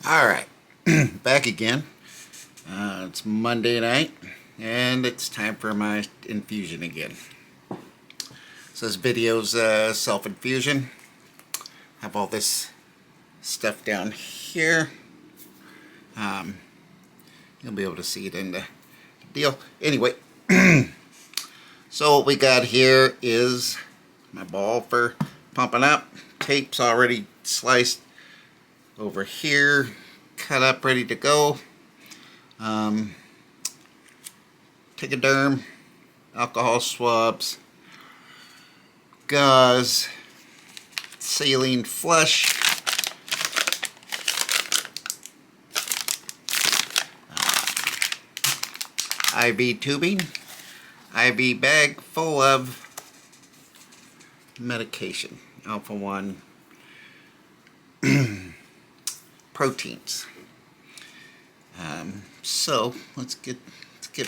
Alright, back again. It's Monday night, and it's time for my infusion again. So this video's self-infusion. Have all this stuff down here. You'll be able to see it in the deal. Anyway, so what we got here is my ball for pumping up. Tape's already sliced over here, cut up, ready to go. Tegaderm, alcohol swabs, gauze, saline flush, IV tubing, IV bag full of medication, alpha-1 proteins. So let's get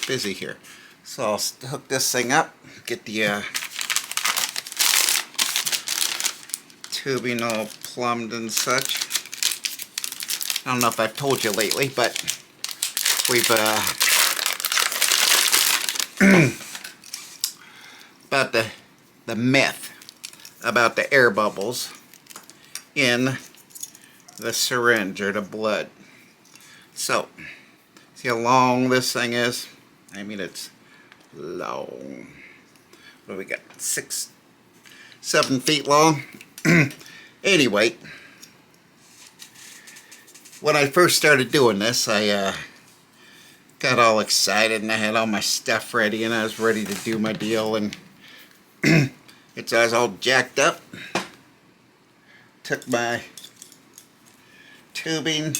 busy here. So I'll hook this thing up, get the tubing all plumbed and such. I don't know if I've told you lately, but we've about the myth about the air bubbles in the syringe or the blood. So, see how long this thing is? I mean, it's long. What do we got? 6, 7 feet long. Anyway, when I first started doing this, I got all excited and I had all my stuff ready and I was ready to do my deal, and I was all jacked up. Took my tubing,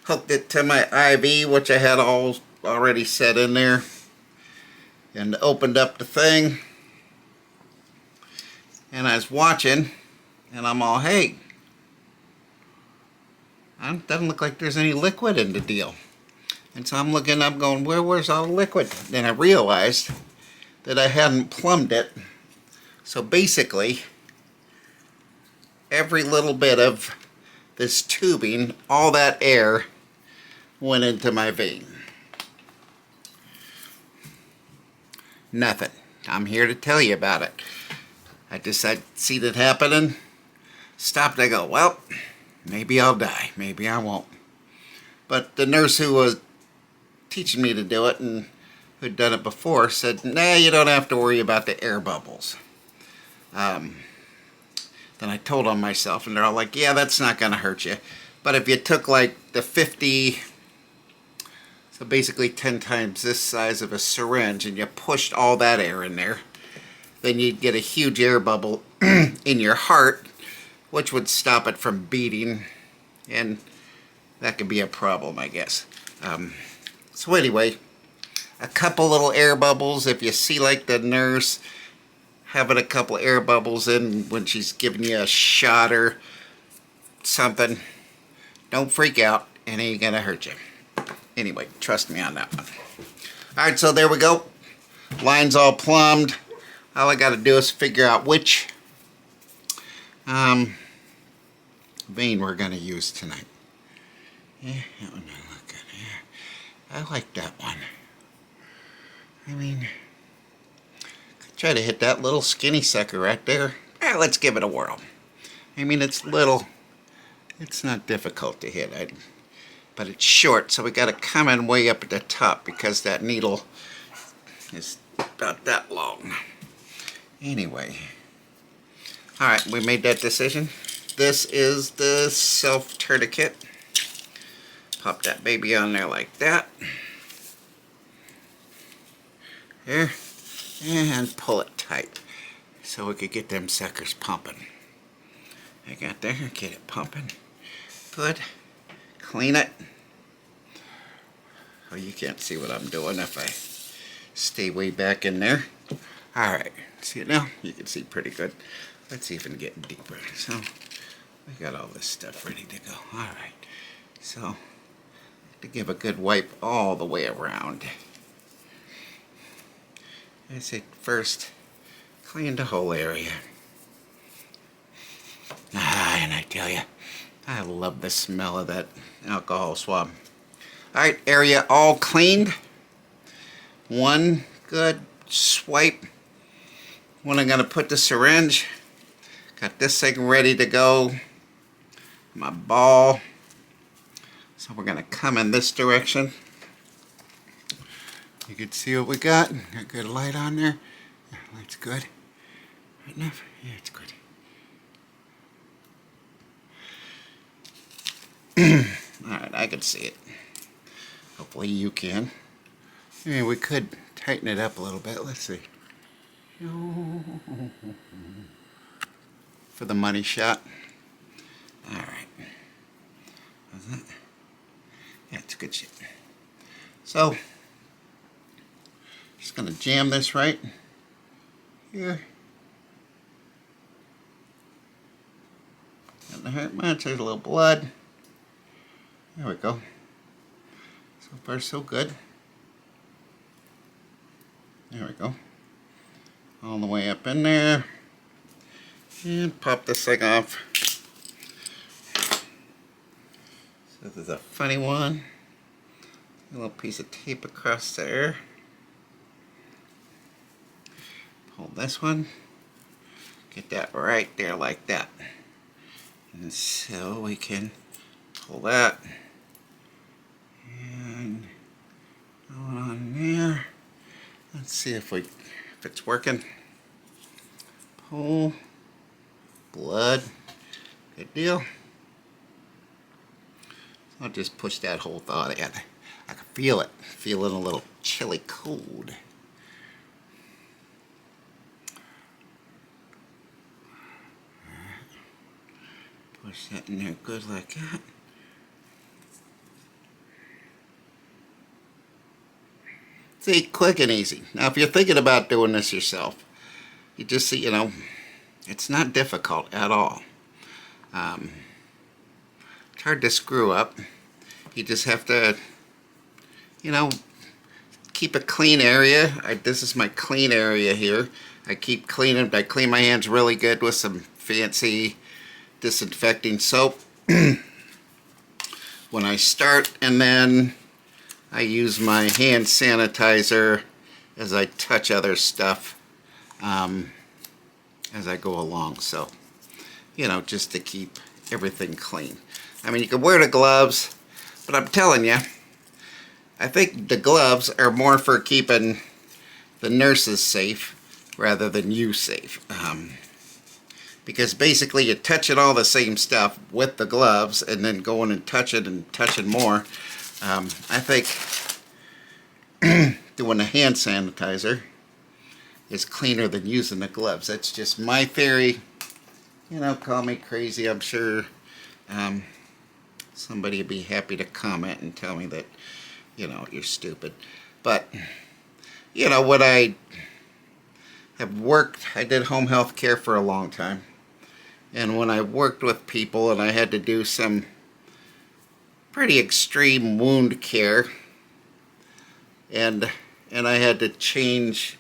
hooked it to my IV, which I had all already set in there, and opened up the thing, and I was watching, and I'm all, hey, it doesn't look like there's any liquid in the deal. And so I'm looking up going, where's all the liquid? Then I realized that I hadn't plumbed it. So basically, every little bit of this tubing, all that air went into my vein. Nothing. I'm here to tell you about it. I see that happening, stopped. I go, well, maybe I'll die. Maybe I won't. But the nurse who was teaching me to do it and who'd done it before said, nah, you don't have to worry about the air bubbles. Then I told on myself, and they're all like, yeah, that's not going to hurt you. But if you took like the 50, so basically 10 times this size of a syringe, and you pushed all that air in there, then you'd get a huge air bubble in your heart, which would stop it from beating, and that could be a problem, I guess. So anyway, a couple little air bubbles. If you see like the nurse having a couple air bubbles in when she's giving you a shot or something, don't freak out. It ain't gonna hurt you. Anyway, trust me on that one. Alright, so there we go. Line's all plumbed. All I gotta do is figure out which vein we're gonna use tonight. Yeah, that one doesn't look good. Yeah, I like that one. I mean, try to hit that little skinny sucker right there. Let's give it a whirl. I mean, it's little. It's not difficult to hit, but it's short, so we got to come in way up at the top because that needle is about that long. Anyway, all right, we made that decision. This is the self-tourniquet. Pop that baby on there like that. There. And pull it tight so we could get them suckers pumping. I got there, get it pumping. Good. Clean it. Oh, you can't see what I'm doing if I stay way back in there. Alright, see it now? You can see pretty good. Let's even get deeper. So, we got all this stuff ready to go. Alright, so, to give a good wipe all the way around. I say first, clean the whole area. And I tell you, I love the smell of that alcohol swab. Alright, area all cleaned. One good swipe. When I'm going to put the syringe, got this thing ready to go. My ball. So we're going to come in this direction. You can see what we got. Got good light on there. Yeah, light's good. Right enough? Yeah, it's good. Alright, I can see it. Hopefully you can. Yeah, we could tighten it up a little bit. Let's see. For the money shot. Alright. How's that? Yeah, it's good shit. So, just going to jam this right here. Doesn't hurt much. There's a little blood. There we go. So far, so good. There we go. All the way up in there. And pop this thing off. So this is a funny one. A little piece of tape across there. Pull this one. Get that right there like that. And so we can pull that. And go on there. Let's see if it's working. Pull. Blood. Good deal. So I'll just push that whole thought in. I can feel it. Feeling a little chilly cold. Push that in there good like that. See, quick and easy. Now, if you're thinking about doing this yourself, you just see, it's not difficult at all. It's hard to screw up. You just have to, keep a clean area. This is my clean area here. I keep cleaning. I clean my hands really good with some fancy disinfecting soap when I start, and then I use my hand sanitizer as I touch other stuff as I go along. So, just to keep everything clean. I mean, you can wear the gloves, but I'm telling you, I think the gloves are more for keeping the nurses safe rather than you safe. Because basically you're touching all the same stuff with the gloves and then going and touching more. I think doing the hand sanitizer is cleaner than using the gloves. That's just my theory. Call me crazy. I'm sure somebody would be happy to comment and tell me that, you're stupid. But, what I have worked, I did home health care for a long time. And when I worked with people and I had to do some pretty extreme wound care, and I had to change,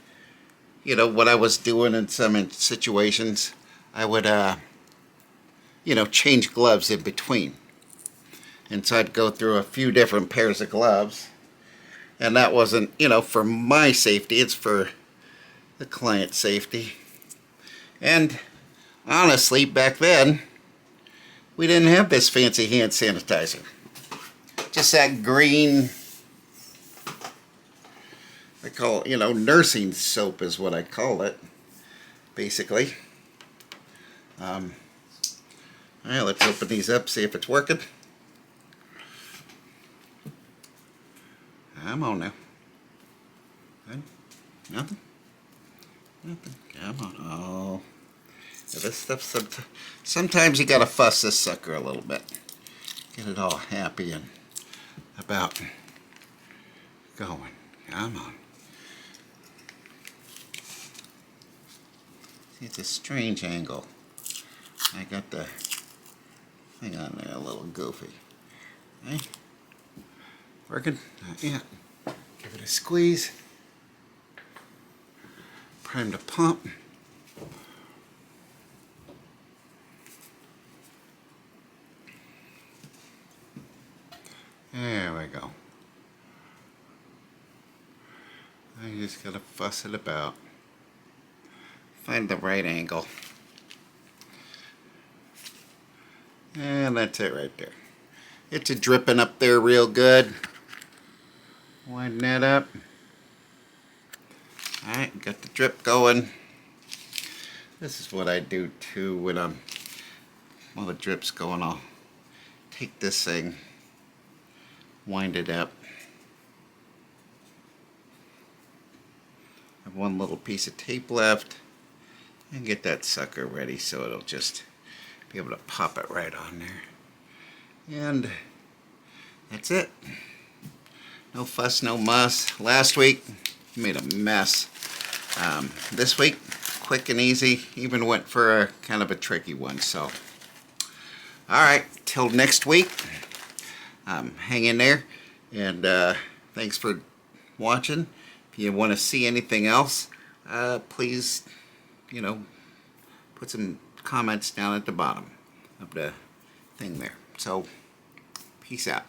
what I was doing in some situations, I would, change gloves in between. And so I'd go through a few different pairs of gloves. And that wasn't, for my safety, it's for the client's safety. And honestly, back then, we didn't have this fancy hand sanitizer. Just that green, I call it, nursing soap is what I call it, basically. Alright, let's open these up, see if it's working. Come on now. Good. Nothing? Nothing. Come on. Oh. Yeah, this stuff, sometimes you gotta fuss this sucker a little bit. Get it all happy and about going. Come on. See, it's a strange angle. I got the thing on there a little goofy. Okay? Working? Not yet. Give it a squeeze. Prime to pump. I go. I just gotta fuss it about. Find the right angle. And that's it right there. It's a dripping up there real good. Widen that up. Alright, got the drip going. This is what I do too when while the drip's going. I'll take this thing, wind it up. I have one little piece of tape left and get that sucker ready so it'll just be able to pop it right on there. And that's it. No fuss, no muss. Last week, made a mess. This week, quick and easy. Even went for a kind of a tricky one. So, alright, till next week. Hang in there. And thanks for watching. If you want to see anything else, please, put some comments down at the bottom of the thing there. So, peace out.